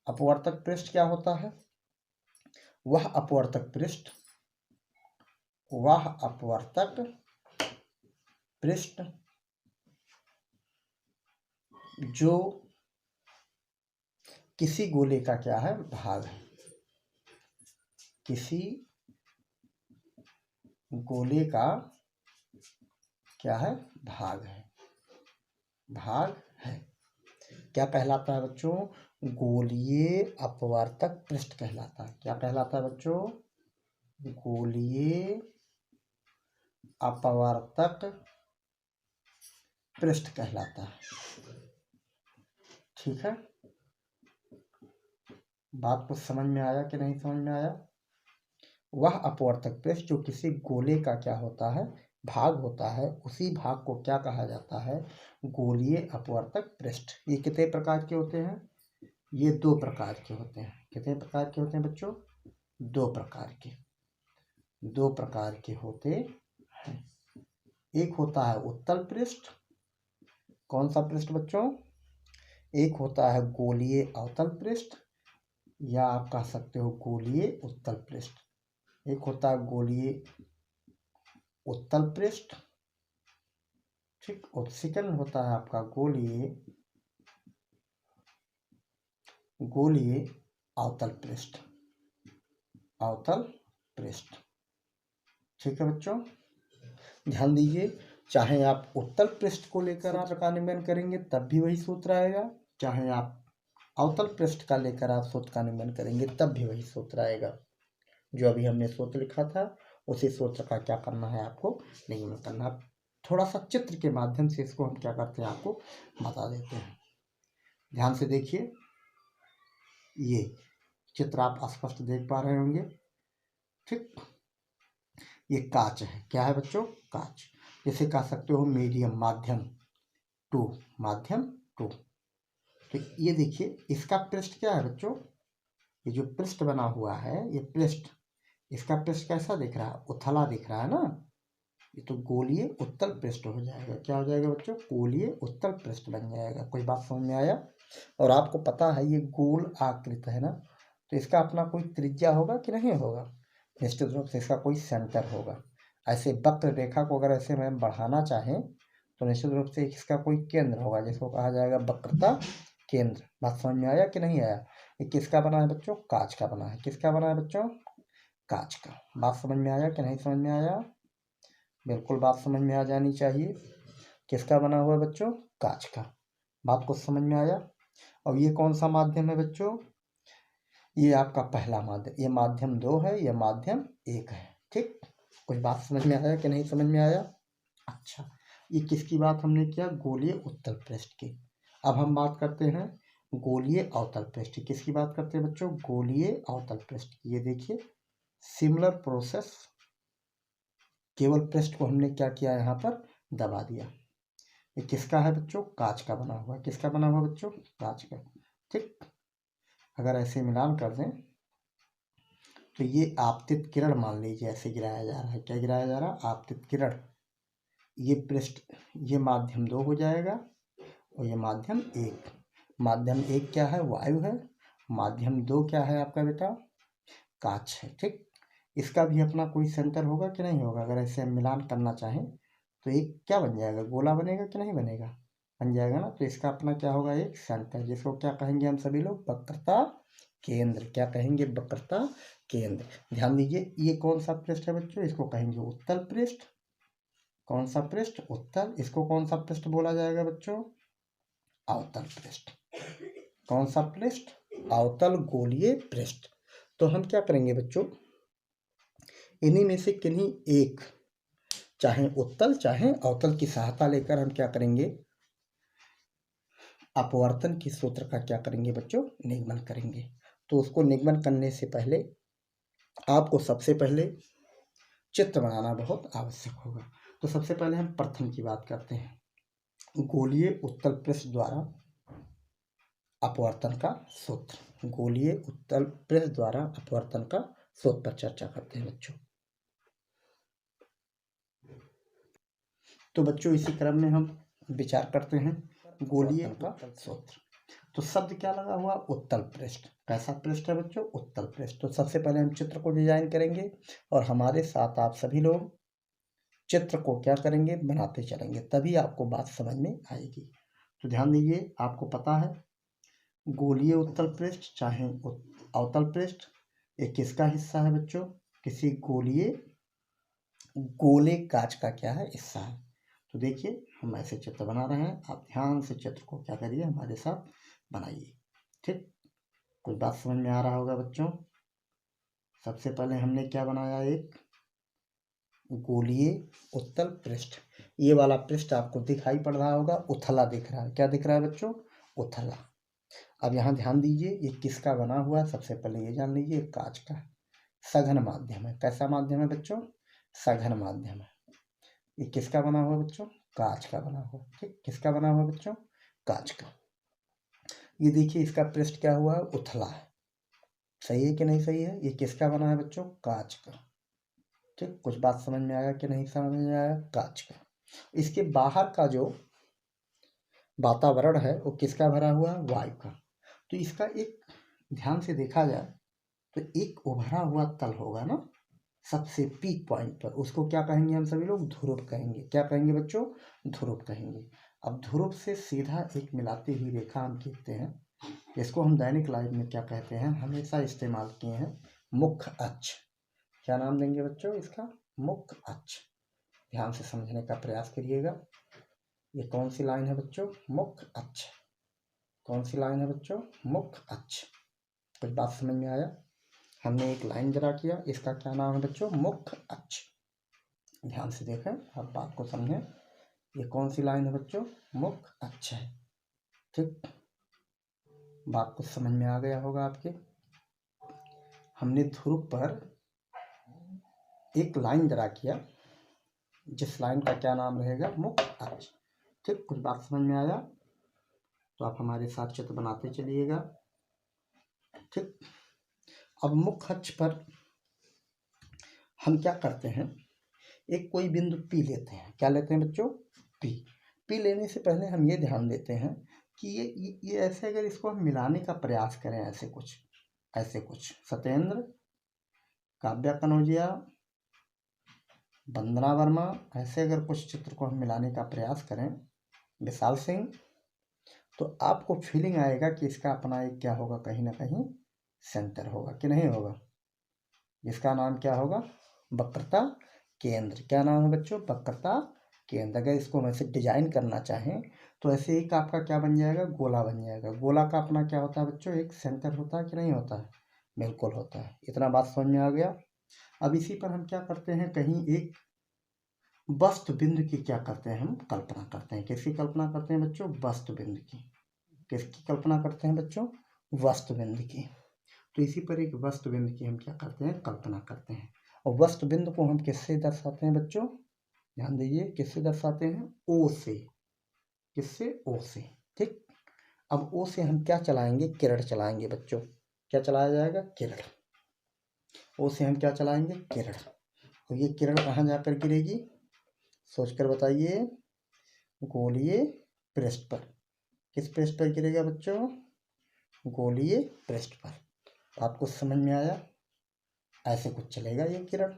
अपवर्तक पृष्ठ क्या होता है? वह अपवर्तक पृष्ठ जो किसी गोले का क्या है? भाग है। किसी गोले का क्या है? भाग है। क्या कहलाता है बच्चों? गोलीय अपवर्तक पृष्ठ कहलाता है। क्या कहलाता है बच्चों? गोलीय अपवर्तक पृष्ठ कहलाता है। ठीक है, बात कुछ समझ में आया कि नहीं समझ में आया? वह अपवर्तक पृष्ठ जो किसी गोले का क्या होता है? भाग होता है, उसी भाग को क्या कहा जाता है? गोलीय अपवर्तक पृष्ठ। ये कितने प्रकार के होते हैं? ये 2 प्रकार के होते हैं। कितने प्रकार के होते हैं बच्चों? 2 प्रकार के। 2 प्रकार के होते हैं। एक होता है उत्तल पृष्ठ। कौन सा पृष्ठ बच्चों? एक होता है गोलीय अवतल पृष्ठ, या आप कह सकते हो गोलीय उत्तल पृष्ठ। एक होता है गोलीय उत्तल पृष्ठ, ठीक, और सेकंड होता है आपका गोलीय अवतल पृष्ठ। ठीक है बच्चों, ध्यान दीजिए। चाहे आप उत्तल पृष्ठ को लेकर आप का नियमन करेंगे तब भी वही सूत्र आएगा, चाहे आप अवतल पृष्ठ का लेकर आप सूत्र का नियमन करेंगे तब भी वही सूत्र आएगा। जो अभी हमने सूत्र लिखा था उसी सूत्र का क्या करना है आपको? नियमन करना। थोड़ा सा चित्र के माध्यम से इसको हम क्या करते हैं आपको बता देते हैं। ध्यान से देखिए, ये चित्र आप स्पष्ट देख पा रहे होंगे। ठीक, ये कांच है। क्या है बच्चों? कांच। इसे कह सकते हो मीडियम, माध्यम टू। तो ये देखिए, इसका पृष्ठ क्या है बच्चों? ये जो पृष्ठ बना हुआ है, ये पृष्ठ, इसका पृष्ठ कैसा दिख रहा है? उथला दिख रहा है ना। ये तो गोलीय उत्तल पृष्ठ हो जाएगा। क्या हो जाएगा बच्चों? गोलीय उत्तल पृष्ठ बन जाएगा। कोई बात समझ में आया? और आपको पता है ये गोल आकृत है ना, तो इसका अपना कोई त्रिज्या होगा कि नहीं होगा? निश्चित रूप से इसका कोई सेंटर होगा। ऐसे वक्र रेखा को अगर ऐसे में बढ़ाना चाहें तो निश्चित रूप से इसका कोई केंद्र होगा, जिसको कहा जाएगा वक्रता केंद्र। बात समझ में आया कि नहीं आया? ये किसका बना है बच्चों? कांच का बना है। किसका बना है बच्चों? कांच का। बात समझ में आया कि नहीं समझ में आया? बिल्कुल बात समझ में आ जानी चाहिए। किसका बना हुआ है बच्चों? कांच का। बात को समझ में आया? और ये कौन सा माध्यम है बच्चों? ये आपका पहला माध्यम। ये माध्यम 2 है, ये माध्यम 1 है। ठीक, कुछ बात समझ में आया कि नहीं समझ में आया? अच्छा, ये किसकी बात हमने किया? गोलीय उत्तल पृष्ठ की। अब हम बात करते हैं गोलीय अवतल पृष्ठ। किसकी बात करते हैं बच्चों? गोलीय अवतल पृष्ठ की। ये देखिए, सिमिलर प्रोसेस, केवल पृष्ठ को हमने क्या किया? यहाँ पर दबा दिया। ये किसका है बच्चों? कांच का बना हुआ। किसका बना हुआ बच्चों? कांच का। ठीक, अगर ऐसे मिलान कर दें तो ये आपतित किरण मान लीजिए ऐसे गिराया जा रहा है। क्या गिराया जा रहा है? आपतित किरण। ये पृष्ठ, ये माध्यम 2 हो जाएगा और ये माध्यम 1। माध्यम 1 क्या है? वायु है। माध्यम 2 क्या है आपका बेटा? कांच है। ठीक, इसका भी अपना कोई सेंटर होगा कि नहीं होगा? अगर ऐसे हम मिलान करना चाहें तो एक क्या बन जाएगा? गोला बनेगा कि नहीं बनेगा? बन जाएगा ना। तो इसका अपना क्या होगा? एक सेंटर, जिसको क्या कहेंगे हम सभी लोग? वक्रता केंद्र। क्या कहेंगे? वक्रता केंद्र। ध्यान दीजिए, ये कौन सा पृष्ठ है बच्चों? इसको कहेंगे उत्तल पृष्ठ। कौन सा पृष्ठ? उत्तल। इसको कौन सा पृष्ठ बोला जाएगा बच्चों? अवतल पृष्ठ। कौन सा पृष्ठ? अवतल गोलीय पृष्ठ। तो हम क्या करेंगे बच्चों? इन्हीं में से किन्हीं एक, चाहे उत्तल चाहे अवतल की सहायता लेकर हम क्या करेंगे? अपवर्तन की सूत्र का क्या करेंगे बच्चों? निगमन करेंगे। तो उसको निगमन करने से पहले आपको सबसे पहले चित्र बनाना बहुत आवश्यक होगा। तो सबसे पहले हम प्रथम की बात करते हैं, गोलीय उत्तल पृष्ठ द्वारा अपवर्तन का सूत्र। गोलीय उत्तल पृष्ठ द्वारा अपवर्तन का सूत्र पर चर्चा करते हैं बच्चों। तो बच्चों इसी क्रम में हम विचार करते हैं गोलीय का सूत्र। तो शब्द क्या लगा हुआ, उत्तल पृष्ठ। कैसा पृष्ठ है बच्चों, उत्तल पृष्ठ। तो सबसे पहले हम चित्र को डिजाइन करेंगे और हमारे साथ आप सभी लोग चित्र को क्या करेंगे, बनाते चलेंगे, तभी आपको बात समझ में आएगी। तो ध्यान दीजिए, आपको पता है गोलीय उत्तल पृष्ठ चाहे अवतल पृष्ठ, ये किसका हिस्सा है बच्चों, किसी गोलीय गोले कांच का क्या है, हिस्सा है। तो देखिए हम ऐसे चित्र बना रहे हैं, आप ध्यान से चित्र को क्या करिए, हमारे साथ बनाइए। ठीक, कुछ बात समझ में आ रहा होगा बच्चों। सबसे पहले हमने क्या बनाया, एक गोलीय उत्तल पृष्ठ। ये वाला पृष्ठ आपको दिखाई पड़ रहा होगा, उथला दिख रहा है। क्या दिख रहा है बच्चों, उथला। अब यहाँ ध्यान दीजिए, ये किसका बना हुआ है, सबसे पहले ये जान लीजिए, कांच का है, सघन माध्यम है। कैसा माध्यम है बच्चों, सघन माध्यम है। ये किसका बना हुआ बच्चों, कांच का बना हुआ। ठीक, किसका बना हुआ बच्चों, कांच का। ये देखिए इसका पृष्ठ क्या हुआ है, उथला है। सही है कि नहीं सही है, ये किसका बना है बच्चों, कांच का। ठीक, कुछ बात समझ में आया कि नहीं समझ में आया, कांच का। इसके बाहर का जो वातावरण है वो किसका भरा हुआ है, वायु का। तो इसका एक ध्यान से देखा जाए तो एक उभरा हुआ तल होगा ना, सबसे पीक पॉइंट पर, उसको क्या कहेंगे हम सभी लोग, ध्रुव कहेंगे। क्या कहेंगे बच्चों, ध्रुव कहेंगे। अब ध्रुव से सीधा एक मिलाती हुई रेखा हम खींचते हैं, इसको हम दैनिक लाइफ में क्या कहते हैं, हमेशा इस्तेमाल किए हैं, मुख्य अक्ष। क्या नाम देंगे बच्चों इसका, मुख्य अक्ष। ध्यान से समझने का प्रयास करिएगा। ये कौन सी लाइन है बच्चों, मुख्य अक्ष। कौन सी लाइन है बच्चों, मुख्य अक्ष। कुछ बात समझ में आया, हमने एक लाइन ड्रा किया, इसका क्या नाम है बच्चों, मुख्य अक्ष। ध्यान से देखें, अब बात को समझें। ये कौन सी लाइन है बच्चों, मुख्य अक्ष है। ठीक, बात को समझ में आ गया होगा आपके। हमने ध्रुव पर एक लाइन ड्रा किया, जिस लाइन का क्या नाम रहेगा, मुख्य अक्ष। ठीक, कुछ बात समझ में आया, तो आप हमारे साथ चित्र बनाते चलिएगा। ठीक, अब मुख्य अक्ष पर हम क्या करते हैं, एक कोई बिंदु पी लेते हैं। क्या लेते हैं बच्चों, पी। पी लेने से पहले हम ये ध्यान देते हैं कि ये ऐसे, अगर इसको हम मिलाने का प्रयास करें, ऐसे कुछ सत्येंद्र, काव्या कनौजिया, वंदना वर्मा, ऐसे अगर कुछ चित्र को हम मिलाने का प्रयास करें, विशाल सिंह, तो आपको फीलिंग आएगा कि इसका अपना एक क्या होगा, कहीं ना कहीं सेंटर होगा कि नहीं होगा। इसका नाम क्या होगा, वक्रता केंद्र। क्या नाम है बच्चों, वक्रता केंद्र। अगर इसको हम ऐसे डिजाइन करना चाहें तो ऐसे एक आपका क्या बन जाएगा, गोला बन जाएगा। गोला का अपना क्या होता है बच्चों, एक सेंटर होता है कि नहीं होता है, बिल्कुल होता है। इतना बात समझ में आ गया। अब इसी पर हम क्या करते हैं, कहीं एक वस्तु बिंदु की क्या करते हैं, हम कल्पना करते हैं। किसकी कल्पना करते हैं बच्चों, वस्तु बिंदु की। किसकी कल्पना करते हैं बच्चों, वस्तु बिंदु की। तो इसी पर एक वस्तु बिंदु की हम क्या करते हैं, कल्पना करते हैं। और वस्तु बिंदु को हम किससे दर्शाते हैं बच्चों, ध्यान दीजिए, किससे दर्शाते हैं, ओ से। किससे, ओ से। ठीक, अब ओ से हम क्या चलाएंगे, किरण चलाएंगे बच्चों। क्या चलाया जाएगा, किरण। ओ से हम क्या चलाएंगे, किरण। और ये किरण कहाँ जाकर गिरेगी, सोचकर बताइए, गोलीय पृष्ठ पर। किस पृष्ठ पर गिरेगा बच्चों, गोलीय पृष्ठ पर। आपको समझ में आया, ऐसे कुछ चलेगा ये किरण।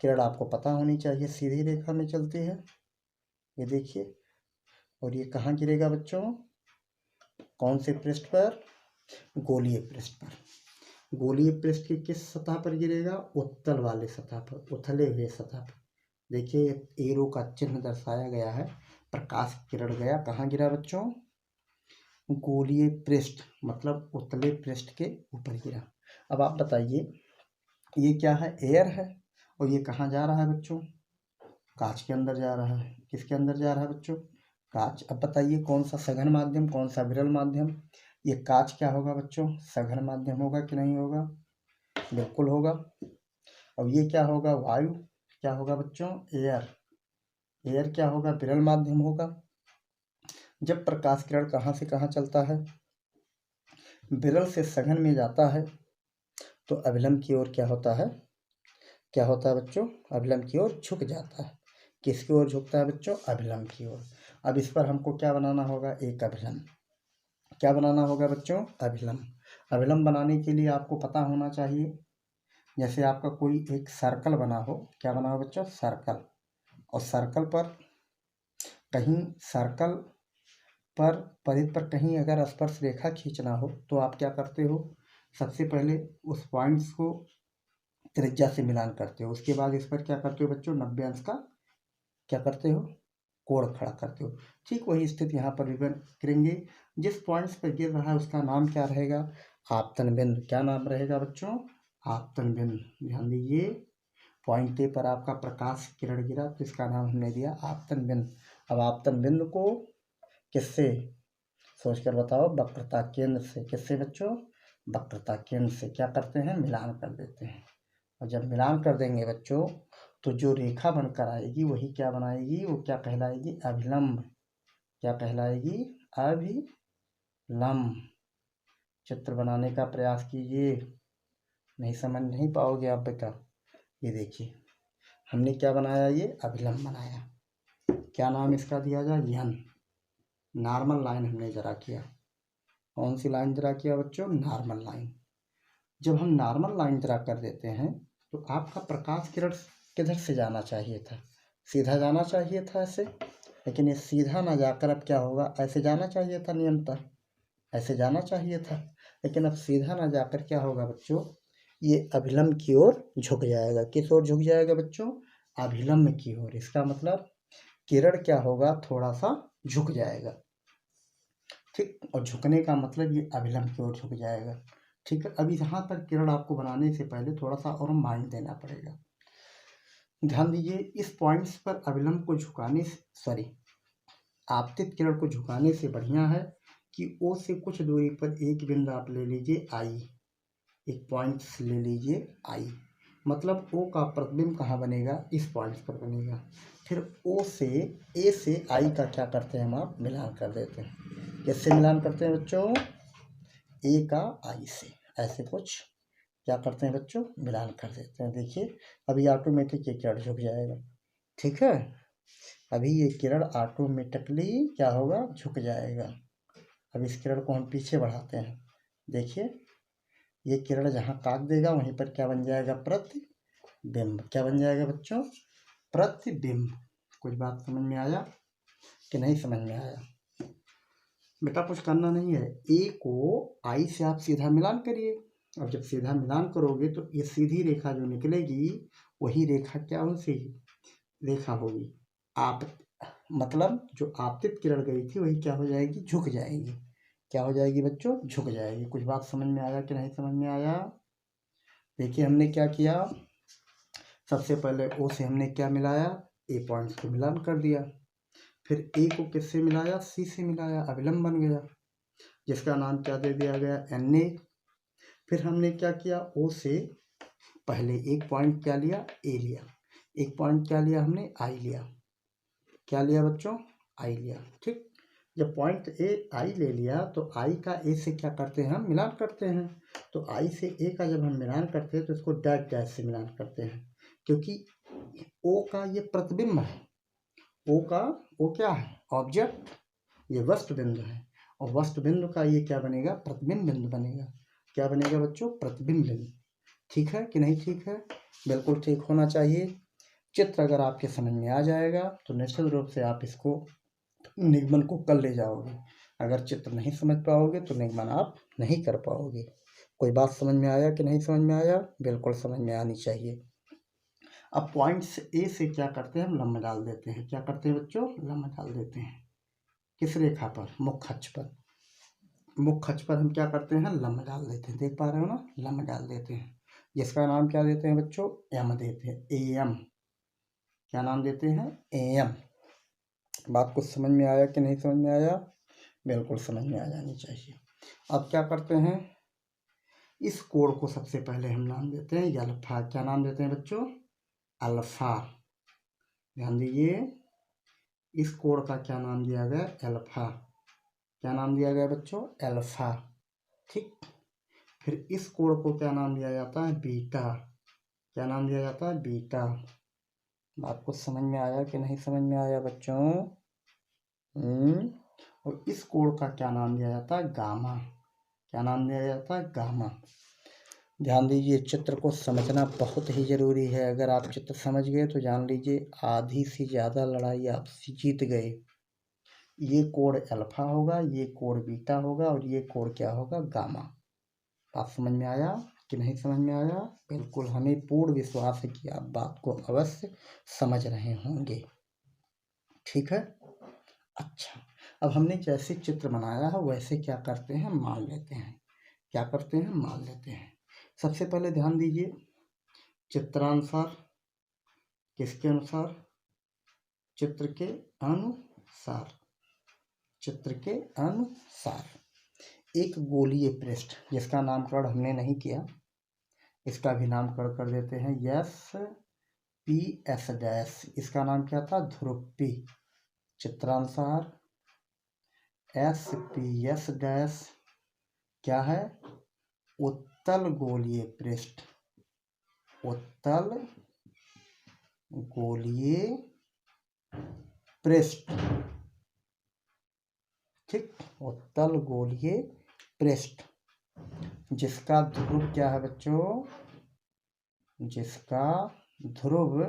किरण आपको पता होनी चाहिए, सीधी रेखा में चलती है, ये देखिए। और ये कहाँ गिरेगा बच्चों, कौन से पृष्ठ पर, गोलीय पृष्ठ पर। गोलीय पृष्ठ की किस सतह पर गिरेगा, उत्तल वाले सतह पर, उथले हुए सतह पर। देखिए एरो का चिन्ह दर्शाया गया है, प्रकाश किरण गया, कहाँ गिरा बच्चों, गोलीय पृष्ठ, मतलब उतले पृष्ठ के ऊपर गिरा। अब आप बताइए, ये क्या है, एयर है, और ये कहाँ जा रहा है बच्चों, कांच के अंदर जा रहा है। किसके अंदर जा रहा है बच्चों, कांच। अब बताइए कौन सा सघन माध्यम, कौन सा विरल माध्यम। ये कांच क्या होगा बच्चों, सघन माध्यम होगा कि नहीं होगा, बिल्कुल होगा। अब ये क्या होगा, वायु। क्या होगा बच्चों, एयर। एयर क्या होगा, विरल माध्यम होगा। जब प्रकाश किरण कहाँ से कहाँ चलता है, विरल से सघन में जाता है, तो अभिलंब की ओर क्या होता है, क्या होता है बच्चों, अभिलंब की ओर झुक जाता है। किसकी ओर झुकता है बच्चों, अभिलंब की ओर। अब इस पर हमको क्या बनाना होगा, एक अभिलंब। क्या बनाना होगा बच्चों? अभिलंब। अभिलंब बनाने के लिए आपको पता होना चाहिए, जैसे आपका कोई एक सर्कल बना हो, क्या बना हो बच्चों? सर्कल। और सर्कल पर कहीं सर्कल पर परिध पर कहीं अगर स्पर्श रेखा खींचना हो तो आप क्या करते हो? सबसे पहले उस पॉइंट्स को त्रिज्या से मिलान करते हो, उसके बाद इस पर क्या करते हो बच्चों? 90 अंश का क्या करते हो? कोण खड़ा करते हो। ठीक वही स्थिति यहाँ पर भी करेंगे। जिस पॉइंट्स पर गिर रहा है उसका नाम क्या रहेगा? आपतन बिंदु। क्या नाम रहेगा बच्चों? आपतन बिंदु। ध्यान दीजिए, पॉइंट ए पर आपका प्रकाश किरण गिरा तो इसका नाम हमने दिया आपतन बिंदु। अब आपतन बिंदु को किससे, सोचकर बताओ? वक्रता केंद्र से। किससे बच्चों? वक्रता केंद्र से क्या करते हैं? मिलान कर देते हैं। और जब मिलान कर देंगे बच्चों तो जो रेखा बनकर आएगी वही क्या बनाएगी? वो क्या कहलाएगी? अभिलंब। क्या कहलाएगी? अभिलंब। चित्र बनाने का प्रयास कीजिए, नहीं समझ नहीं पाओगे आप बेटा। ये देखिए, हमने क्या बनाया? ये अभिलंब बनाया। क्या नाम इसका दिया जाए? यन। नॉर्मल लाइन हमने जरा किया। कौन सी लाइन जरा किया बच्चों? Normal line. जब हम नॉर्मल लाइन ड्रा कर देते हैं तो आपका प्रकाश किरण किधर से जाना चाहिए था? सीधा जाना चाहिए था ऐसे, लेकिन ये सीधा ना जाकर अब क्या होगा? ऐसे जाना चाहिए था नियमतः, ऐसे जाना चाहिए था, लेकिन अब सीधा ना जाकर क्या होगा बच्चों? ये अभिलंब की ओर झुक जाएगा। किस ओर झुक जाएगा बच्चों? अभिलंब की ओर। इसका मतलब किरण क्या होगा? थोड़ा सा झुक जाएगा। ठीक, और झुकने का मतलब ये अभिलंब की ओर झुक जाएगा। ठीक है, अभी यहाँ पर किरण आपको बनाने से पहले थोड़ा सा और माइंड देना पड़ेगा। ध्यान दीजिए, इस पॉइंट्स पर अभिलंब को झुकाने से, सॉरी, आपतित किरण को झुकाने से बढ़िया है कि ओ से कुछ दूरी पर एक बिंदु आप ले लीजिए आई, एक पॉइंट ले लीजिए आई। मतलब ओ का प्रतिबिंब कहाँ बनेगा? इस पॉइंट पर बनेगा। फिर ओ से, ए से आई का क्या करते हैं हम? आप मिलान कर देते हैं। किससे मिलान करते हैं बच्चों? ए का आई से। ऐसे कुछ क्या करते हैं बच्चों? मिलान कर देते हैं। देखिए, अभी ऑटोमेटिक ये किरण झुक जाएगा। ठीक है, अभी ये किरण ऑटोमेटिकली क्या होगा? झुक जाएगा। अब इस किरण को हम पीछे बढ़ाते हैं। देखिए, ये किरण जहाँ काट देगा वहीं पर क्या बन जाएगा? प्रतिबिंब। क्या बन जाएगा बच्चों? प्रतिबिंब। कुछ बात समझ में आया कि नहीं समझ में आया? बेटा कुछ करना नहीं है, ए को आई से आप सीधा मिलान करिए। अब जब सीधा मिलान करोगे तो ये सीधी रेखा जो निकलेगी वही रेखा क्या उनसे रेखा होगी? आप, मतलब जो आपतित किरण गई थी वही क्या हो जाएगी? झुक जाएगी। क्या हो जाएगी बच्चों? झुक जाएगी। कुछ बात समझ में आया कि नहीं समझ में आया? देखिए, हमने क्या किया? सबसे पहले ओ से हमने क्या मिलाया? ए पॉइंट्स को मिलान कर दिया। फिर ए को किससे मिलाया? सी से मिलाया, अभिलंब बन गया, जिसका नाम क्या दे दिया गया? N A. फिर हमने क्या किया? ओ से पहले एक पॉइंट क्या लिया? ए लिया। एक पॉइंट क्या लिया हमने? आई लिया। क्या लिया बच्चों? आई लिया। ठीक, जब पॉइंट ए आई ले लिया तो आई का ए से क्या करते हैं? हम मिलान करते हैं। तो आई से ए का जब हम मिलान करते हैं तो इसको डैश डैश से मिलान करते हैं, क्योंकि ओ का ये प्रतिबिंब है। ओ का, ओ क्या है? ऑब्जेक्ट। ये वस्तु बिंदु है, और वस्तु बिंदु का ये क्या बनेगा? प्रतिबिंब बिंदु बनेगा। क्या बनेगा बच्चों? प्रतिबिंब बिंदु। ठीक है कि नहीं? ठीक है, बिल्कुल ठीक होना चाहिए। चित्र अगर आपके समझ में आ जाएगा तो निश्चित रूप से आप इसको निगमन को कर ले जाओगे। अगर चित्र नहीं समझ पाओगे तो निगमन आप नहीं कर पाओगे। कोई बात समझ में आया कि नहीं समझ में आया? बिल्कुल समझ में आनी चाहिए। अब पॉइंट्स ए से क्या करते हैं? हम लंब डाल देते हैं। क्या करते हैं बच्चों? लंब डाल देते हैं। किस रेखा पर? मुख्य अक्ष पर। मुख्य अक्ष पर हम क्या करते हैं? लंब डाल देते हैं। देख पा रहे हो ना? लंब डाल देते हैं, जिसका नाम क्या देते हैं बच्चों? एम देते हैं, ए एम। क्या नाम देते हैं? A M. बात कुछ समझ में आया कि नहीं समझ में आया? बिल्कुल समझ में आ जानी चाहिए। अब क्या करते हैं? इस कोण को सबसे पहले हम नाम देते हैं अल्फा। क्या नाम देते हैं बच्चों? अल्फा। ध्यान दीजिए, इस कोण का क्या नाम दिया गया? अल्फा। क्या नाम दिया गया बच्चों? अल्फा। ठीक, फिर इस कोण को क्या नाम दिया जाता है? बीटा। क्या नाम दिया जाता है? बीटा। बात कुछ समझ में आया कि नहीं समझ में आया बच्चों? और इस कोण का क्या नाम दिया जाता है? गामा। क्या नाम दिया जाता है? गामा। ध्यान दीजिए, चित्र को समझना बहुत ही ज़रूरी है। अगर आप चित्र समझ गए तो जान लीजिए आधी से ज़्यादा लड़ाई आप जीत गए। ये कोण अल्फा होगा, ये कोण बीटा होगा और ये कोण क्या होगा? गामा। बात समझ में आया कि नहीं समझ में आया? बिल्कुल, हमें पूर्ण विश्वास है कि आप बात को अवश्य समझ रहे होंगे। ठीक है। अच्छा, अब हमने जैसे चित्र बनाया है वैसे क्या करते हैं? मान लेते हैं। क्या करते हैं? मान लेते हैं। सबसे पहले ध्यान दीजिए, चित्रानुसार किसके अनुसार? चित्र के अनुसार। चित्र के अनुसार एक गोलीय पृष्ठ जिसका नामकरण हमने नहीं किया, इसका भी नामकरण कर देते हैं यस पी एस डैश। इसका नाम क्या था? ध्रुव पी। चित्रानुसार एस पी एस डैश क्या है? उत्तल गोलीय पृष्ठ। उत्तल गोलीय पृष्ठ। ठीक, उत्तल गोलीय पृष्ठ जिसका ध्रुव क्या है बच्चों? जिसका ध्रुव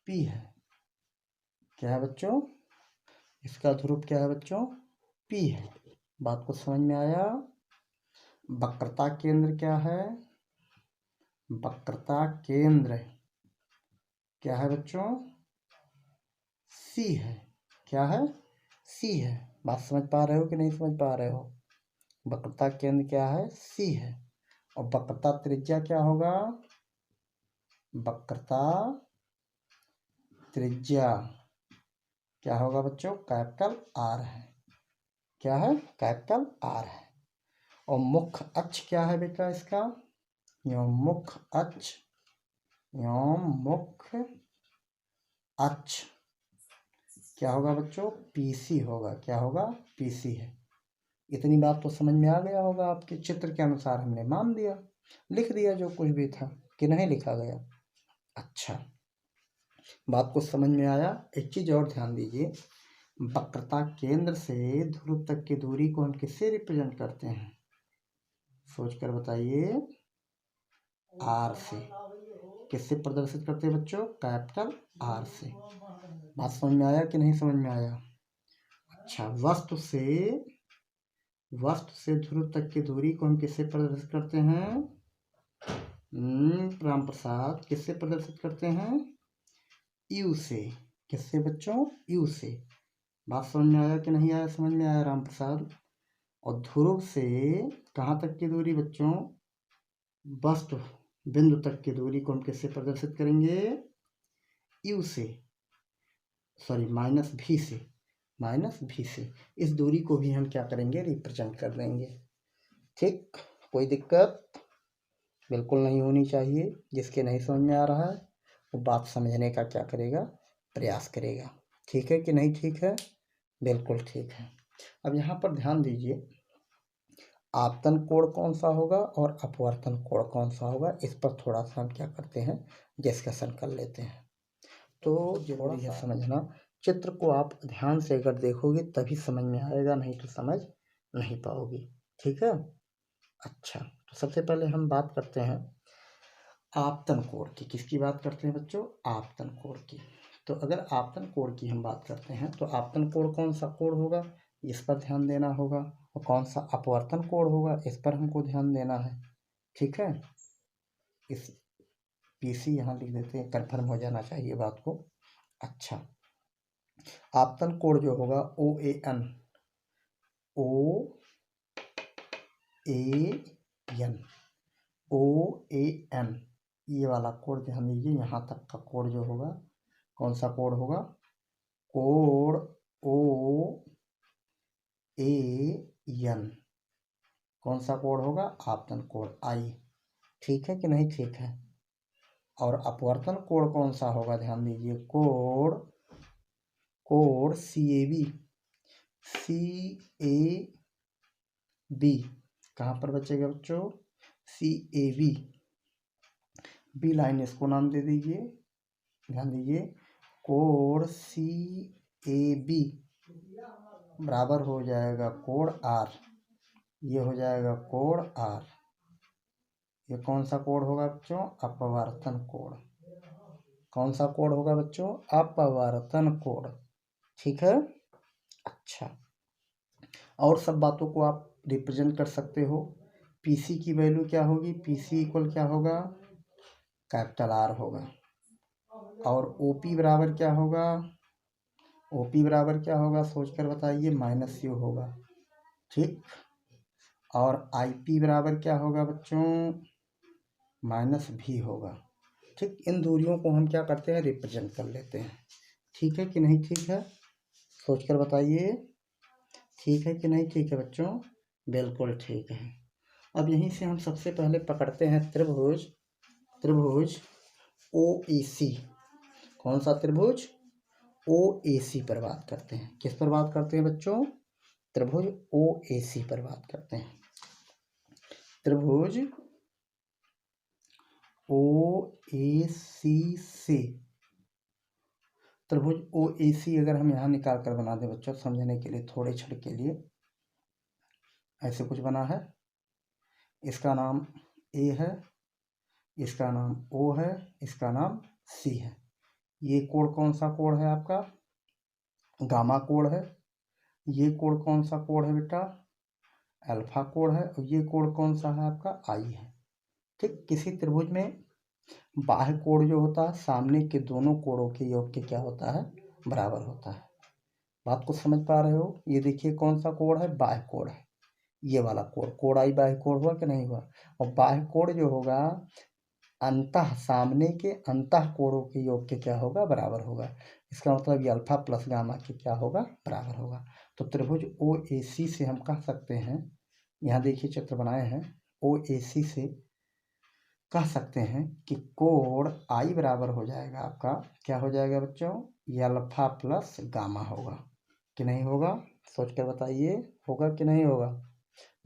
P है। क्या है बच्चों? इसका ध्रुव क्या है बच्चों? P है। बात को समझ में आया? वक्रता केंद्र क्या है? वक्रता केंद्र क्या है बच्चों? C है। क्या है? C है। बात समझ पा रहे हो कि नहीं समझ पा रहे हो? वक्रता केंद्र क्या है? C है। और वक्रता त्रिज्या क्या होगा? वक्रता त्रिज्या क्या होगा बच्चों? कैपिटल R है। क्या है? कैपिटल R है। और मुख्य अक्ष क्या है बेटा इसका? मुख्य अक्ष, मुख्य अक्ष क्या होगा बच्चों? PC होगा। क्या होगा? PC है। इतनी बात तो समझ में आ गया होगा आपके। चित्र के अनुसार हमने मान दिया, लिख दिया जो कुछ भी था, कि नहीं लिखा गया? अच्छा, बात को समझ में आया? एक चीज और ध्यान दीजिए, वक्रता केंद्र से ध्रुव तक की दूरी को हम किससे रिप्रेजेंट करते हैं? सोच कर बताइए। R से। किससे प्रदर्शित करते हैं बच्चों? कैपिटल R से। बात समझ में आया कि नहीं समझ में आया? अच्छा, वस्तु से ध्रुव तक की दूरी को हम किससे प्रदर्शित करते हैं? राम प्रसाद, किससे प्रदर्शित करते हैं? U से। किससे बच्चों? U से। बात समझ में आया कि नहीं आया? समझ में आया राम प्रसाद? और ध्रुव से कहाँ तक की दूरी बच्चों? वस्तु बिंदु तक की दूरी को हम किससे प्रदर्शित करेंगे? U से, सॉरी -V से। -V से इस दूरी को भी हम क्या करेंगे? रिप्रेजेंट कर देंगे। ठीक, कोई दिक्कत बिल्कुल नहीं होनी चाहिए। जिसके नहीं समझ में आ रहा है वो बात समझने का क्या करेगा? प्रयास करेगा। ठीक है कि नहीं? ठीक है, बिल्कुल ठीक है। अब यहाँ पर ध्यान दीजिए, आपतन कोण कौन सा होगा और अपवर्तन कोण कौन सा होगा, इस पर थोड़ा सा हम क्या करते हैं? डिस्कशन कर लेते हैं। तो जरूरी है समझना। चित्र को आप ध्यान से अगर देखोगे तभी समझ में आएगा, नहीं तो समझ नहीं पाओगे। ठीक है। अच्छा, तो सबसे पहले हम बात करते हैं आपतन कोण की। किसकी बात करते हैं बच्चों? आपतन कोण की। तो अगर आपतन कोण की हम बात करते हैं तो आपतन कोण कौन सा कोण होगा, इस पर ध्यान देना होगा। और कौन सा अपवर्तन कोण होगा, इस पर हमको ध्यान देना है। ठीक है, इस PC यहाँ लिख देते हैं, कन्फर्म हो जाना चाहिए बात को। अच्छा, आपतन कोण जो होगा OAN, OAN ये वाला कोण ध्यान दीजिए। यहाँ तक का कोण जो होगा कौन सा कोण होगा? कोण OAN। कौन सा कोण होगा? आपतन कोण I। ठीक है कि नहीं? ठीक है। और अपवर्तन कोण कौन सा होगा? ध्यान दीजिए, कोण CAB। कहाँ पर बचेगा बच्चों? CAB। B लाइन इसको नाम दे दीजिए। ध्यान दीजिए, कोण CAB बराबर हो जाएगा कोण आर। ये हो जाएगा कोण आर। ये कौन सा कोण होगा बच्चों? अपवर्तन कोण। कौन सा कोण होगा बच्चों? अपवर्तन कोण। ठीक है। अच्छा, और सब बातों को आप रिप्रेजेंट कर सकते हो। पीसी की वैल्यू क्या होगी? पीसी इक्वल क्या होगा? कैपिटल आर होगा। और ओपी बराबर क्या होगा? ओपी बराबर क्या होगा? सोचकर बताइए। माइनस यू होगा। ठीक। और आईपी बराबर क्या होगा बच्चों? माइनस भी होगा। ठीक। इन दूरियों को हम क्या करते हैं? रिप्रेजेंट कर लेते हैं। ठीक है कि नहीं? ठीक है, सोचकर बताइए। ठीक है कि नहीं? ठीक है बच्चों, बिल्कुल ठीक है। अब यहीं से हम सबसे पहले पकड़ते हैं त्रिभुज। त्रिभुज ओ ए सी। कौन सा त्रिभुज? ओ ए सी पर बात करते हैं। किस पर बात करते हैं बच्चों? त्रिभुज ओ ए सी पर बात करते हैं। त्रिभुज ओ ए सी से त्रिभुज ओ ए सी अगर हम यहाँ निकाल कर बना दें बच्चों, समझने के लिए, थोड़े क्षण के लिए, ऐसे कुछ बना है। इसका नाम ए है, इसका नाम ओ है, इसका नाम सी है। ये कोण कौन सा कोण है आपका? गामा कोण है। ये कोण कौन सा कोण है बेटा? अल्फा कोण है। और ये कोण कौन सा है आपका? आई है। ठीक। किसी त्रिभुज में बाह्य कोण जो होता है, सामने के दोनों कोणों के योग के क्या होता है? बराबर होता है। बात को समझ पा रहे हो? ये देखिए कौन सा कोण है? बाह्य कोण है। ये वाला कोण, कोण आई बाह्य कोण हुआ कि नहीं हुआ? और बाह्य कोण जो होगा, अंतः सामने के अंतः कोणों के योग के क्या होगा? बराबर होगा। इसका मतलब ये अल्फा प्लस गामा के क्या होगा? बराबर होगा। तो त्रिभुज ओ ए सी से हम कह सकते हैं, यहाँ देखिए चित्र बनाए हैं, ओ ए सी से कह सकते हैं कि कोण आई बराबर हो जाएगा आपका, क्या हो जाएगा बच्चों? ये अल्फा प्लस गामा होगा कि नहीं होगा? सोच कर बताइए, होगा कि नहीं होगा?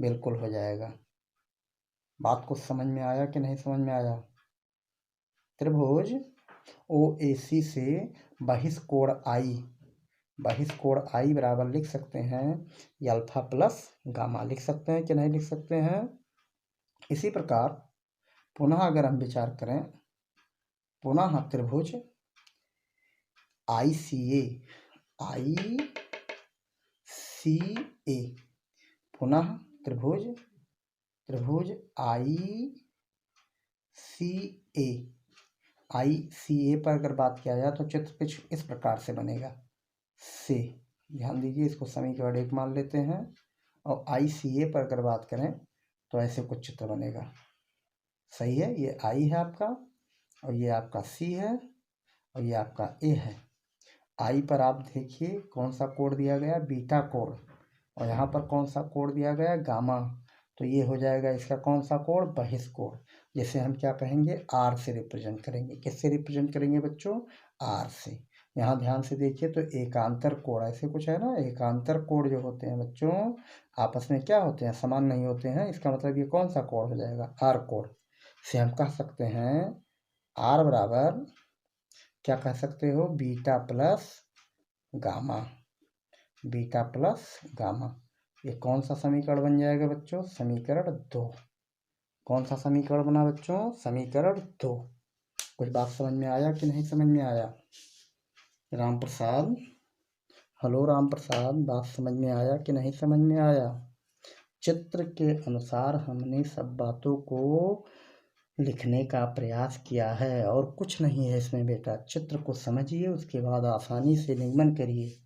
बिल्कुल हो जाएगा। बात को समझ में आया कि नहीं समझ में आया? त्रिभुज ओ ए सी से बहिष्कोण आई, बहिष्कोण आई बराबर लिख सकते हैं ये अल्फा प्लस गामा। लिख सकते हैं कि नहीं लिख सकते हैं? इसी प्रकार पुनः अगर हम विचार करें, पुनः त्रिभुज आई सी ए, आई सी ए, पुनः त्रिभुज, त्रिभुज आई सी ए, आई सी ए पर अगर बात किया जाए तो चित्र कुछ इस प्रकार से बनेगा। से, ध्यान दीजिए, इसको समीकरण 1 मान लेते हैं। और आई सी ए पर अगर बात करें तो ऐसे कुछ चित्र बनेगा। सही है। ये आई है आपका, और ये आपका सी है, और ये आपका ए है। आई पर आप देखिए कौन सा कोण दिया गया? बीटा कोण। और यहाँ पर कौन सा कोण दिया गया? गामा। तो ये हो जाएगा इसका कौन सा कोण? बहिष्कोण। जिसे हम क्या कहेंगे? आर से रिप्रेजेंट करेंगे। किससे रिप्रेजेंट करेंगे बच्चों? आर से। यहाँ ध्यान से देखिए तो एकांतर कोण ऐसे कुछ है ना। एकांतर कोण जो होते हैं बच्चों, आपस में क्या होते हैं? समान नहीं होते हैं। इसका मतलब ये कौन सा कोण हो जाएगा? आर कोण। से हम कह सकते हैं आर बराबर क्या कह सकते हो? Beta plus gamma. Beta plus gamma. ये कौन सा समीकरण बन जाएगा बच्चों? समीकरण 2। कौन सा समीकरण बना बच्चों? समीकरण 2। कुछ बात समझ में आया कि नहीं समझ में आया? राम प्रसाद, हेलो राम प्रसाद, बात समझ में आया कि नहीं समझ में आया? चित्र के अनुसार हमने सब बातों को लिखने का प्रयास किया है, और कुछ नहीं है इसमें बेटा। चित्र को समझिए, उसके बाद आसानी से निगमन करिए।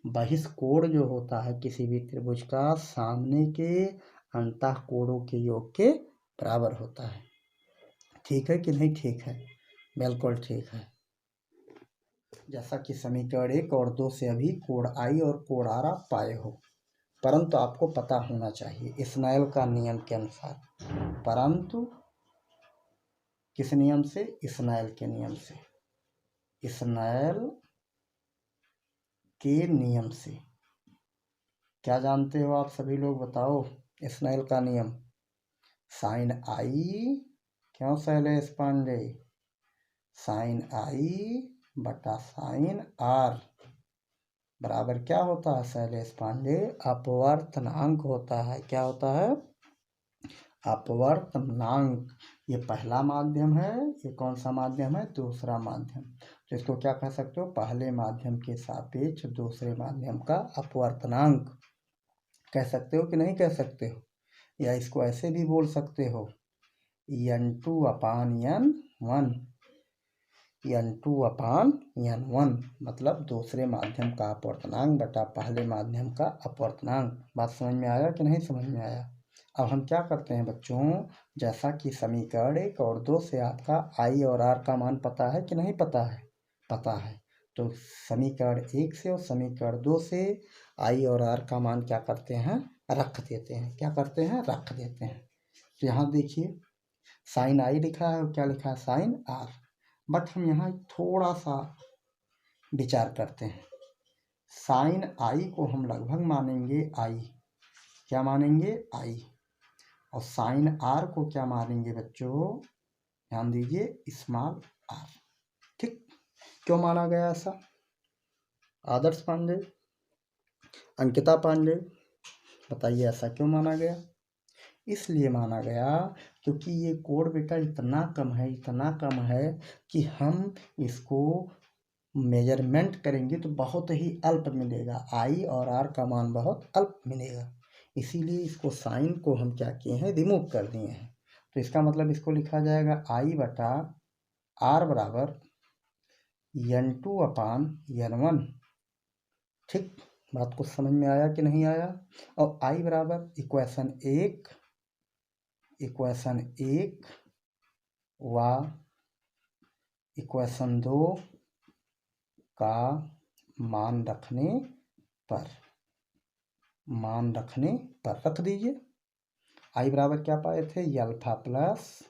बहिष्कोण जो होता है किसी भी त्रिभुज का, सामने के अंतः कोणों के योग के बराबर होता है। ठीक है कि नहीं? ठीक है, बिल्कुल ठीक है। जैसा कि समीकरण 1 और 2 से अभी कोण आई और कोण आर आप पाए हो, परंतु आपको पता होना चाहिए स्नेल का नियम के अनुसार। परंतु किस नियम से? स्नेल के नियम से। स्नेल के नियम से। क्या जानते हो आप सभी लोग? बताओ। स्नेल का नियम, साइन आई, क्यों शैलेश पांडे? साइन आई बटा साइन आर बराबर क्या होता है शैलेश पांडे? अपवर्तनांक होता है। क्या होता है? अपवर्तनांक। ये पहला माध्यम है, ये कौन सा माध्यम है? दूसरा माध्यम। तो इसको क्या कह सकते हो? पहले माध्यम के सापेक्ष दूसरे माध्यम का अपवर्तनांक कह सकते हो कि नहीं कह सकते हो? या इसको ऐसे भी बोल सकते हो, n2/n1, n2/n1 मतलब दूसरे माध्यम का अपवर्तनांक बटा पहले माध्यम का अपवर्तनांक। बात समझ में आया कि नहीं समझ में आया? अब हम क्या करते हैं बच्चों, जैसा कि समीकरण 1 और 2 से आपका I और R का मान पता है कि नहीं पता है? पता है। तो समीकरण 1 से और समीकरण 2 से I और R का मान क्या करते हैं? रख देते हैं। क्या करते हैं? रख देते हैं। तो यहाँ देखिए साइन I लिखा है और क्या लिखा है? Sign R। बट हम यहाँ थोड़ा सा विचार करते हैं। साइन I को हम लगभग मानेंगे I। क्या मानेंगे? I। और साइन R को क्या मानेंगे बच्चों? ध्यान दीजिए, स्मॉल r। ठीक, क्यों माना गया ऐसा? आदर्श पांडे, अंकिता पांडे, बताइए ऐसा क्यों माना गया? इसलिए माना गया क्योंकि ये कोड बेटा इतना कम है, इतना कम है कि हम इसको मेजरमेंट करेंगे तो बहुत ही अल्प मिलेगा। I और R का मान बहुत अल्प मिलेगा, इसीलिए इसको साइन को हम क्या किए हैं? रिमूव कर दिए हैं। तो इसका मतलब इसको लिखा जाएगा I/R बराबर n2/n1। ठीक, बात को समझ में आया कि नहीं आया? और I बराबर इक्वेशन 1 व इक्वेशन 2 का मान रखने पर रख दीजिए। I बराबर क्या पाए थे? अल्फा प्लस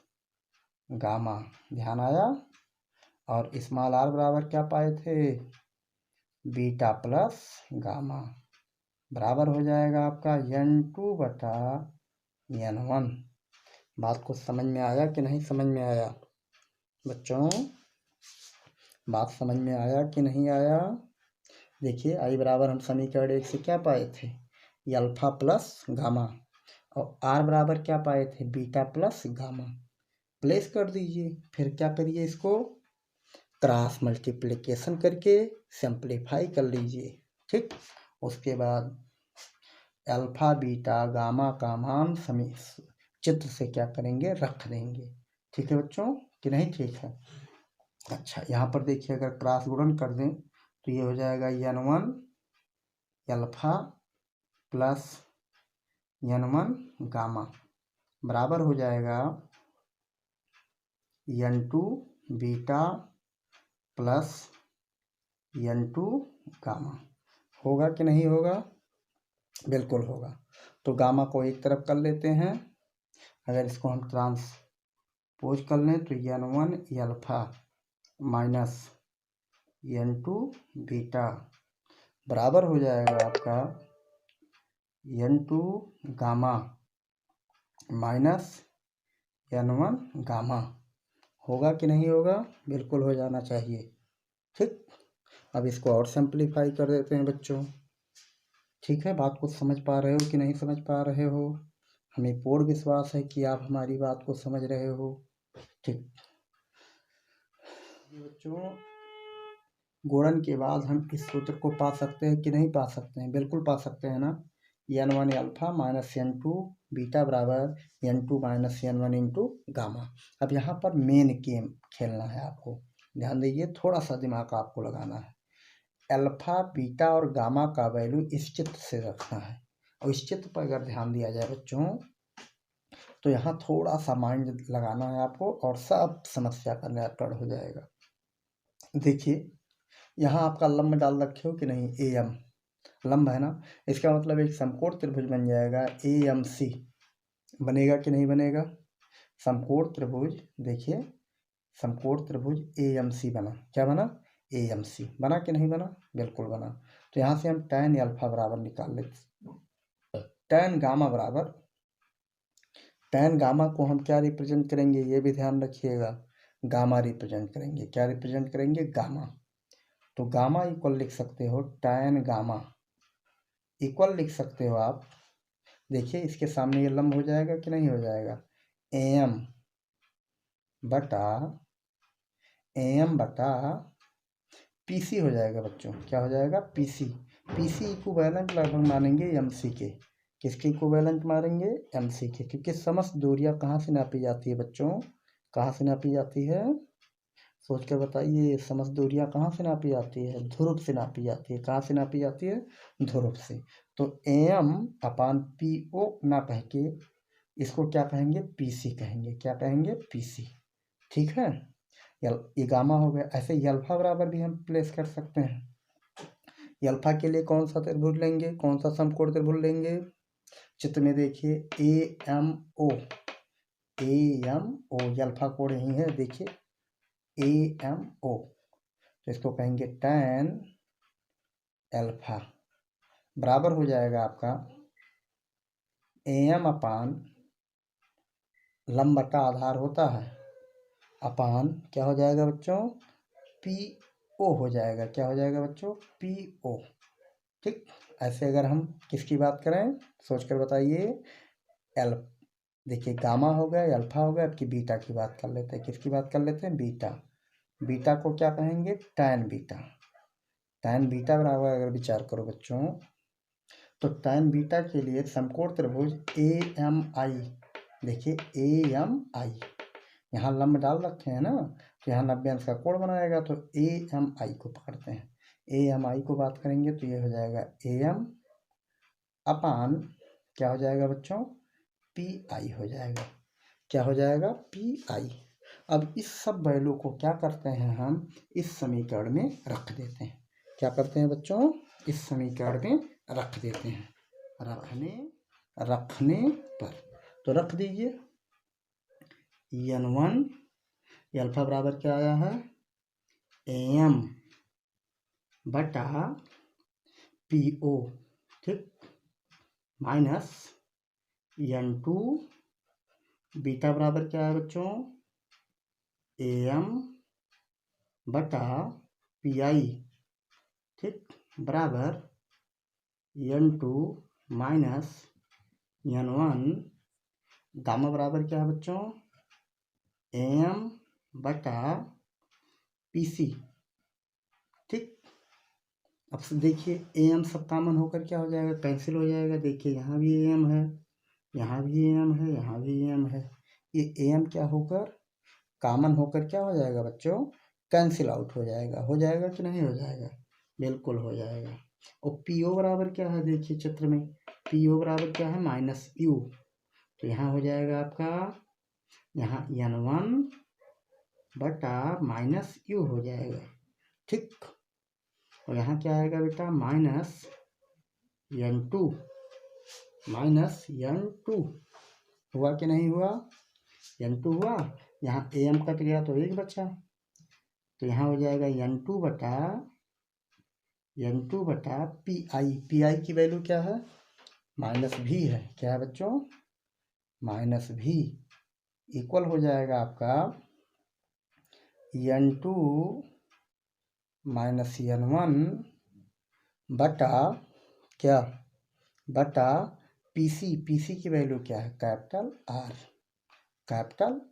गामा, ध्यान आया? और स्मॉल r बराबर क्या पाए थे? बीटा प्लस गामा, बराबर हो जाएगा आपका n2/n1। बात को समझ में आया कि नहीं समझ में आया बच्चों? बात समझ में आया कि नहीं आया? देखिए I बराबर हम समीकरण 1 से क्या पाए थे? अल्फा प्लस गामा, और R बराबर क्या पाए थे? Beta plus gamma. प्लेस कर दीजिए, फिर क्या करिए? इसको क्रॉस मल्टीप्लिकेशन करके सिंप्लीफाई कर लीजिए। ठीक, उसके बाद अल्फा बीटा गामा का मान चित्र से क्या करेंगे? रख देंगे। ठीक है बच्चों कि नहीं? ठीक है। अच्छा, यहाँ पर देखिए अगर क्रॉस गुणन कर दें तो ये हो जाएगा n1 alpha plus n1 gamma बराबर हो जाएगा n2 beta plus n2 gamma. होगा कि नहीं होगा? बिल्कुल होगा। तो गामा को एक तरफ कर लेते हैं। अगर इसको हम ट्रांसपोज कर लें तो n1 alpha minus n2 beta बराबर हो जाएगा आपका n2 gamma minus n1 gamma. होगा कि नहीं होगा? बिल्कुल हो जाना चाहिए। ठीक, अब इसको और सिंप्लीफाई कर देते हैं बच्चों। ठीक है, बात को समझ पा रहे हो कि नहीं समझ पा रहे हो? हमें पूर्ण विश्वास है कि आप हमारी बात को समझ रहे हो। ठीक बच्चों, गुणन के बाद हम इस सूत्र को पा सकते हैं कि नहीं पा सकते हैं? बिल्कुल पा सकते हैं ना। n1 alpha minus n2 beta बराबर n2 minus n1 into gamma. अब यहाँ पर मेन गेम खेलना है आपको, ध्यान दीजिए, थोड़ा सा दिमाग आपको लगाना है। अल्फा बीटा और गामा का वैल्यू इस चित्र से रखना है, और इस चित्र पर अगर ध्यान दिया जाए बच्चों तो यहाँ थोड़ा सा माइंड लगाना है आपको और सब समस्या का निराकरण हो जाएगा। देखिए यहाँ आपका लंब डाल रखे हो कि नहीं? AM लंब है ना, इसका मतलब एक समकोण त्रिभुज बन जाएगा AMC। बनेगा कि नहीं बनेगा? समकोण त्रिभुज, देखिए समकोण त्रिभुज AMC बना। क्या बना? AMC बना कि नहीं बना? बिल्कुल बना। तो यहाँ से हम tan अल्फा बराबर निकाल लेते। tan गामा बराबर, tan गामा को हम क्या रिप्रेजेंट करेंगे? ये भी ध्यान रखिएगा, गामा रिप्रेजेंट करेंगे। क्या रिप्रेजेंट करेंगे? गामा। तो गामा इक्वल लिख सकते हो tan गामा इक्वल लिख सकते हो आप। देखिए इसके सामने ये लंब हो जाएगा कि नहीं हो जाएगा, एम बटा पीसी हो जाएगा बच्चों। क्या हो जाएगा, पीसी। पीसी इक्विवेलेंट लगभग मानेंगे एमसी के। किसके इक्विवेलेंट मानेंगे, एमसी के, क्योंकि समस्त दूरियां कहाँ से नापी जाती है बच्चों, कहाँ से नापी जाती है, सोच कर बताइए। समस्त दूरियां कहाँ से नापी जाती है, ध्रुव से नापी जाती है। कहाँ से नापी जाती है, ध्रुव से। तो एम अपान पी ओ ना कह के इसको क्या कहेंगे, पीसी कहेंगे। क्या कहेंगे, पीसी। ठीक है, ये गामा हो गया। ऐसे अल्फा बराबर भी हम प्लेस कर सकते हैं। अल्फा के लिए कौन सा त्रिभुज लेंगे, कौन सा समकोण त्रिभुज लेंगे, चित्र में देखिए AMO। अल्फा कोण यही है, देखिए AMO। तो इसको कहेंगे tan अल्फा बराबर हो जाएगा आपका AM अपान लंब बटा आधार होता है, अपान क्या हो जाएगा बच्चों, PO हो जाएगा। क्या हो जाएगा बच्चों, PO। ठीक, ऐसे अगर हम किसकी बात करें, सोचकर बताइए। एल देखिए गामा हो गया, अल्फा हो गया, आपकी बीटा की बात कर लेते हैं। किसकी बात कर लेते हैं, बीटा। बीटा को क्या कहेंगे, tan बीटा। tan बीटा बराबर अगर विचार करो बच्चों, तो tan बीटा के लिए समकोण त्रिभुज AMI। देखिए AMI, यहाँ लंब डाल रखे हैं ना, तो यहाँ 90 अंश का कोण बनाएगा। तो AMI को पकड़ते हैं, AMI को बात करेंगे तो ये हो जाएगा AM अपान क्या हो जाएगा बच्चों, PI हो जाएगा। क्या हो जाएगा, PI। अब इस सब वैल्यू को क्या करते हैं हम, इस समीकरण में रख देते हैं। क्या करते हैं बच्चों, इस समीकरण में रख देते हैं। रखने पर तो रख दीजिए N1 अल्फा बराबर क्या आया है, AM बटा PO। ठीक, माइनस N2 बीटा बराबर क्या है बच्चों, AM बटा PI। ठीक, बराबर N2 माइनस N1 गामा बराबर क्या है बच्चों, AM बटा PC। ठीक, अब देखिए AM सब कॉमन होकर क्या हो जाएगा, कैंसिल हो जाएगा। देखिए यहाँ भी AM है, यहाँ भी AM है, यहाँ भी AM है। ये AM क्या होकर कॉमन होकर क्या हो जाएगा बच्चों, कैंसिल आउट हो जाएगा। हो जाएगा कि नहीं हो जाएगा, बिल्कुल हो जाएगा। और PO बराबर क्या है, देखिए चित्र में PO बराबर क्या है, माइनस U। तो यहाँ हो जाएगा आपका, यहाँ N1 बटा माइनस U हो जाएगा। ठीक, और यहाँ क्या आएगा बेटा, माइनस N2 हुआ कि नहीं हुआ, N2 हुआ। यहाँ AM कट गया तो 1 बचा, तो यहाँ हो जाएगा N2 बटा PI की वैल्यू क्या है, माइनस भी है। क्या है बच्चों, माइनस भी, इक्वल हो जाएगा आपका N2 माइनस N1 बटा क्या, बटा PC की वैल्यू क्या है, कैपिटल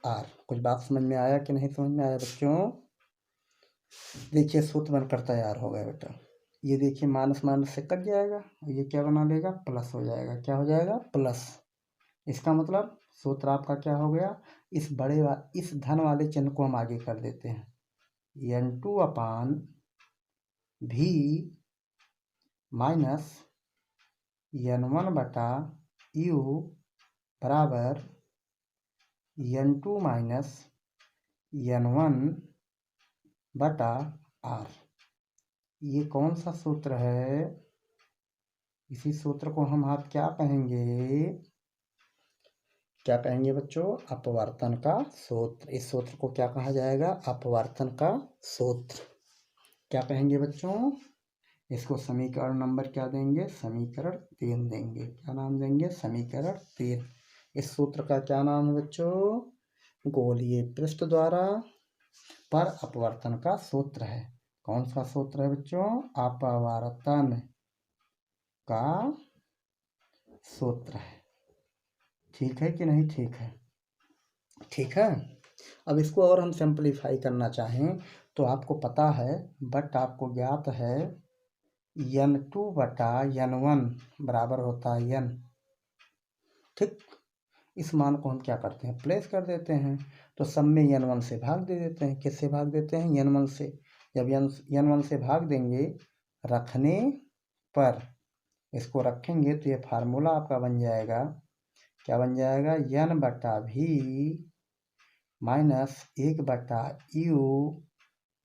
R। कुछ बात समझ में आया कि नहीं समझ में आया बच्चों। देखिए सूत्र बनकर तैयार हो गया बेटा। ये देखिए माइनस माइनस से कट जाएगा, ये क्या बना लेगा, प्लस हो जाएगा। क्या हो जाएगा, प्लस। इसका मतलब सूत्र आपका क्या हो गया, इस धन वाले चिन्ह को हम आगे कर देते हैं। N2 अपान भी माइनस N1 बटा U बराबर N2 माइनस N1 बटा R। ये कौन सा सूत्र है, इसी सूत्र को हम आप क्या कहेंगे बच्चों, अपवर्तन का सूत्र। इस सूत्र को क्या कहा जाएगा, अपवर्तन का सूत्र। क्या कहेंगे बच्चों, इसको समीकरण नंबर क्या देंगे, समीकरण 3 देंगे। क्या नाम देंगे, समीकरण 3। इस सूत्र का क्या नाम है बच्चों, गोलीय पृष्ठ द्वारा पर अपवर्तन का सूत्र है। कौन सा सूत्र है बच्चों? अपवर्तन का सूत्र है। ठीक है कि नहीं? ठीक है, ठीक है। अब इसको और हम सिंप्लीफाई करना चाहें तो आपको पता है, बट आपको ज्ञात है n2 बटा n1 बराबर होता है n। ठीक, इस मान को हम क्या करते हैं? प्लेस कर देते हैं। तो सब में n1 से भाग दे देते हैं। किससे भाग देते हैं? n1 से। जब n1 से भाग देंगे रखने पर, इसको रखेंगे तो ये फार्मूला आपका बन जाएगा, क्या बन जाएगा? n बटा भी माइनस 1 बटा यू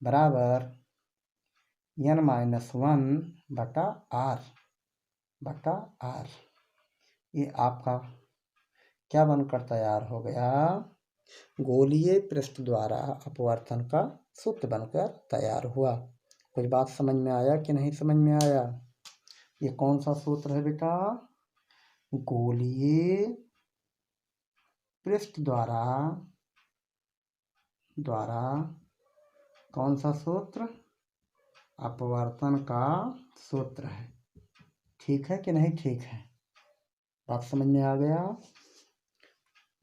बराबर n माइनस 1 बटा आर। ये आपका क्या बनकर तैयार हो गया? गोलीय पृष्ठ द्वारा अपवर्तन का सूत्र बनकर तैयार हुआ। कुछ बात समझ में आया कि नहीं समझ में आया? ये कौन सा सूत्र है बेटा? गोलीय पृष्ठ द्वारा कौन सा सूत्र? अपवर्तन का सूत्र है। ठीक है कि नहीं? ठीक है, बात समझ में आ गया?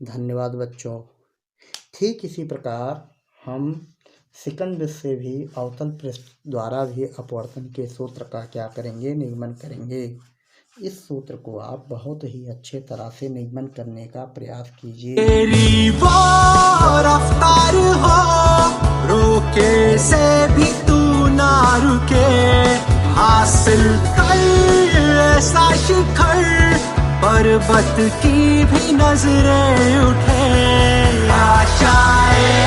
धन्यवाद बच्चों। ठीक इसी प्रकार हम सेकंड से भी अवतल पृष्ठ द्वारा भी अपवर्तन के सूत्र का क्या करेंगे? निगमन करेंगे। इस सूत्र को आप बहुत ही अच्छे तरह से निगमन करने का प्रयास कीजिए। तेरी वो रफ्तार हो, रोके से भी तू ना रुके, हासिल कर ऐसा शिखर, पर्वत की भी नजरें उठे, आशाएं